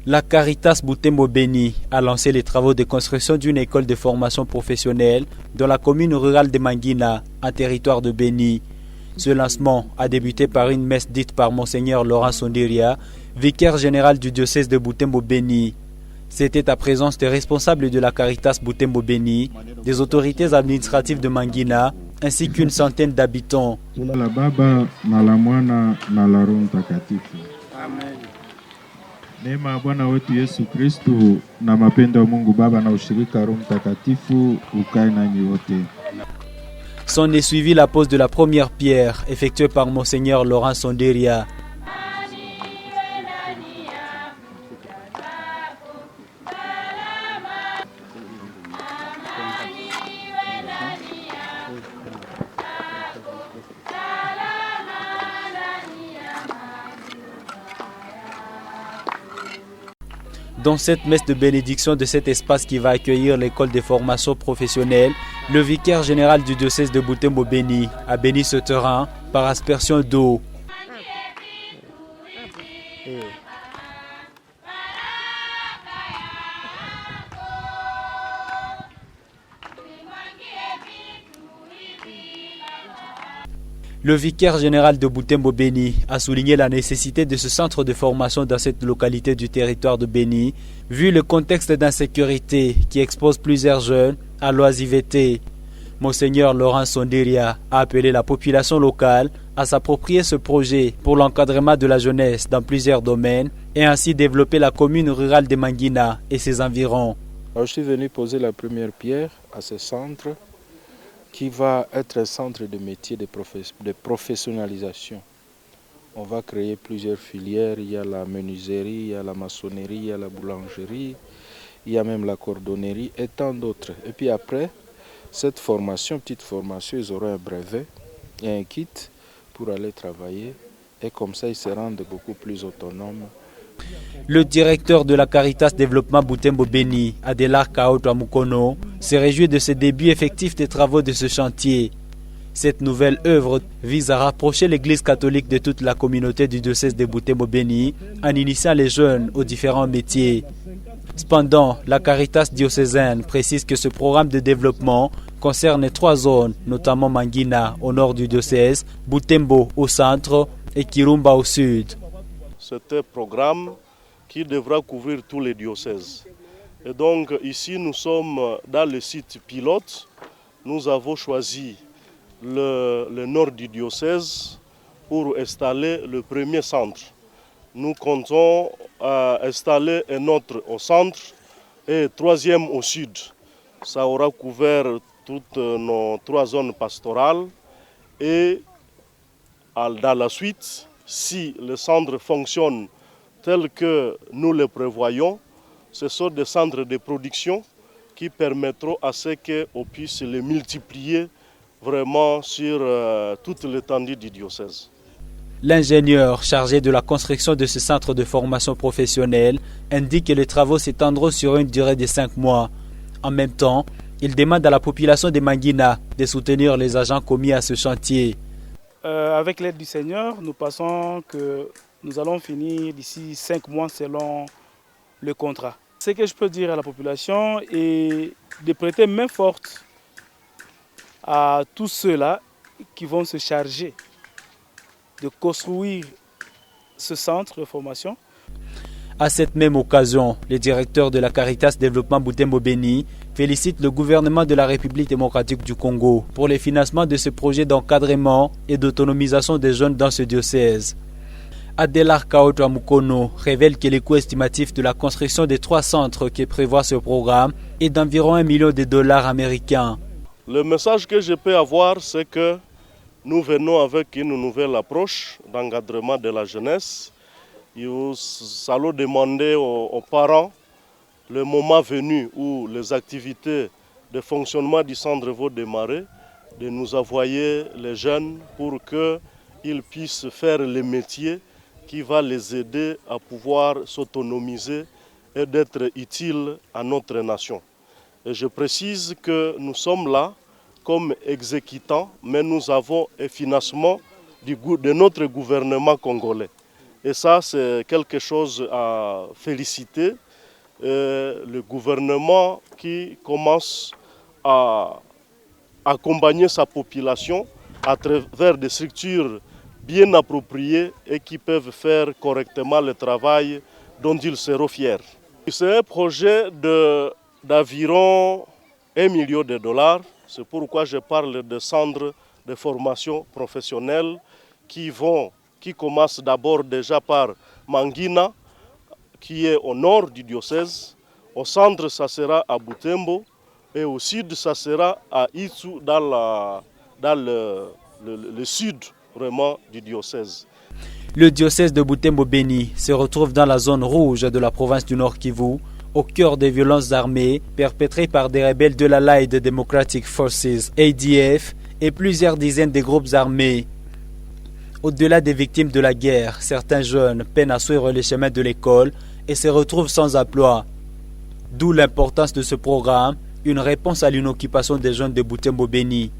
La Caritas Butembo Beni a lancé les travaux de construction d'une école de formation professionnelle dans la commune rurale de Mangina, en territoire de Beni. Ce lancement a débuté par une messe dite par Monseigneur Laurent Sondiria, vicaire général du diocèse de Butembo Beni. C'était à présence des responsables de la Caritas Butembo Beni, des autorités administratives de Mangina, ainsi qu'une centaine d'habitants. Neema ya Bwana wetu Yesu Kristu na mapendo ya Mungu Baba na ushirika Roho Mtakatifu ukae nanyi wote. S'en est suivi la pose de la première pierre effectuée par Monseigneur Laurent Sondiria. Dans cette messe de bénédiction de cet espace qui va accueillir l'école de formation professionnelle, le vicaire général du diocèse de Butembo Beni a béni ce terrain par aspersion d'eau. Le vicaire général de Butembo Beni a souligné la nécessité de ce centre de formation dans cette localité du territoire de Beni, vu le contexte d'insécurité qui expose plusieurs jeunes à l'oisiveté. Monseigneur Laurent Sondiria a appelé la population locale à s'approprier ce projet pour l'encadrement de la jeunesse dans plusieurs domaines et ainsi développer la commune rurale de Mangina et ses environs. Alors, je suis venu poser la première pierre à ce centre qui va être un centre de métier de professionnalisation. On va créer plusieurs filières, il y a la menuiserie, il y a la maçonnerie, il y a la boulangerie, il y a même la cordonnerie et tant d'autres. Et puis après, cette formation, petite formation, ils auront un brevet et un kit pour aller travailler et comme ça ils se rendent beaucoup plus autonomes. Le directeur de la Caritas Développement Butembo Beni, Adelar Kaoto Mukono, se réjouit de ce début effectif des travaux de ce chantier. Cette nouvelle œuvre vise à rapprocher l'Église catholique de toute la communauté du diocèse de Butembo Beni en initiant les jeunes aux différents métiers. Cependant, la Caritas diocésaine précise que ce programme de développement concerne 3 zones, notamment Mangina au nord du diocèse, Butembo au centre et Kirumba au sud. C'est un programme qui devra couvrir tous les diocèses. Et donc ici nous sommes dans le site pilote. Nous avons choisi le nord du diocèse pour installer le premier centre. Nous comptons installer un autre au centre et 3e au sud. Ça aura couvert toutes nos 3 zones pastorales et dans la suite, si le centre fonctionne tel que nous le prévoyons, ce sont des centres de production qui permettront à ce qu'on puisse les multiplier vraiment sur toute l'étendue du diocèse. L'ingénieur chargé de la construction de ce centre de formation professionnelle indique que les travaux s'étendront sur une durée de 5 mois. En même temps, il demande à la population de Mangina de soutenir les agents commis à ce chantier. Avec l'aide du Seigneur, nous pensons que nous allons finir d'ici 5 mois selon le contrat. Ce que je peux dire à la population est de prêter main forte à tous ceux-là qui vont se charger de construire ce centre de formation. À cette même occasion, le directeur de la Caritas Développement Butembo Beni félicite le gouvernement de la République démocratique du Congo pour le financement de ce projet d'encadrement et d'autonomisation des jeunes dans ce diocèse. Adelar Kaoto Mukono révèle que le coût estimatif de la construction des 3 centres qui prévoit ce programme est d'environ $1 million américains. Le message que je peux avoir, c'est que nous venons avec une nouvelle approche d'encadrement de la jeunesse. Nous allons demander aux parents, le moment venu où les activités de fonctionnement du centre vont démarrer, de nous envoyer les jeunes pour qu'ils puissent faire les métiers qui va les aider à pouvoir s'autonomiser et d'être utiles à notre nation. Et je précise que nous sommes là comme exécutants, mais nous avons un financement de notre gouvernement congolais. Et ça, c'est quelque chose à féliciter. Le gouvernement qui commence à accompagner sa population à travers des structures bien appropriées et qui peuvent faire correctement le travail dont ils seront fiers. C'est un projet d'environ $1 million. C'est pourquoi je parle de centres de formation professionnelle qui commencent d'abord déjà par Mangina, qui est au nord du diocèse. Au centre, ça sera à Butembo. Et au sud, ça sera à Itsu, dans le sud vraiment du diocèse. Le diocèse de Butembo-Beni se retrouve dans la zone rouge de la province du Nord Kivu, au cœur des violences armées perpétrées par des rebelles de l'Allied Democratic Forces, ADF, et plusieurs dizaines de groupes armés. Au-delà des victimes de la guerre, certains jeunes peinent à suivre les chemins de l'école et se retrouvent sans emploi. D'où l'importance de ce programme, une réponse à l'inoccupation des jeunes de Butembo-Beni.